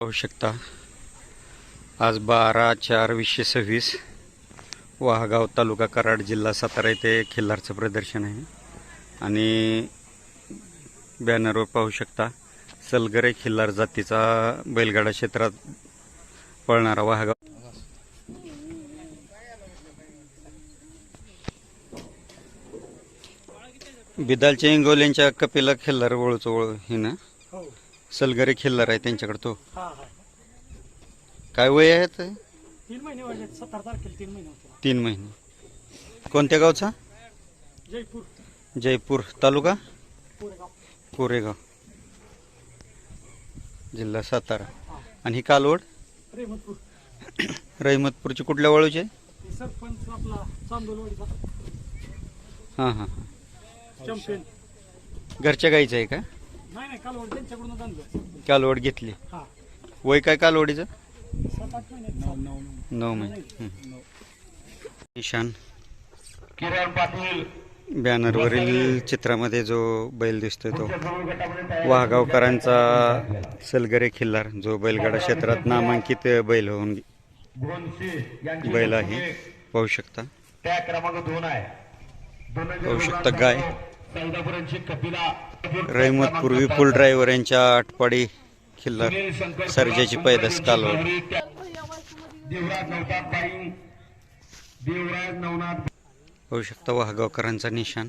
पाहू शकता आज 12/4/2026 वाहगाव तालुका कराड जिल्हा सातारा येथे खिल्लारचं प्रदर्शन आहे आणि बॅनरवर पाहू शकता सलगरे खिल्लार जातीचा बैलगाडा क्षेत्रात पळणारा वाहगाव बिदालच्या इंगोल्यांच्या कपिला खिल्लार वळूचं वळ हे ना सलगरे खिल्लार आहे त्यांच्याकडे तो काय वय आहे 3 महिने वाजले 17 तारखेला 3 महिने होते 3 महिने कोणत्या गावचा जयपूर तालुका कोरेगाव जिल्हा सातारा आणि ही कालवड रहिमतपूरची कुठल्या वळूची सरपंच आपला चांदोलवाडीचा हां हां चॅम्पियन घरच्या गाईचं आहे का नाही कालवड त्यांच्याकडून आणलं कालवड घेतली हा वय काय कालवडीचं 7-8 महिने 9 महिने निशान किरण पाटील बॅनरवरील चित्रामध्ये जो बैल दिसतोय तो वाहगावकरांचा सलगरे खिल्लार जो बैलगाडा क्षेत्रात नामांकित बैल होऊन बैल आहे पाहू शकता त्या क्रमांक 2 आहे पाहू शकता गाय सौदापुरांची कपिला रहिमतपूर विपुल ड्रायव्हर यांच्या आटपाडी खिल्लार सर्जाची पैदास कालवड देवराज नवनाथ बाई देवराज नवनाथ पाहू शकता वाहगावकरांचा निशान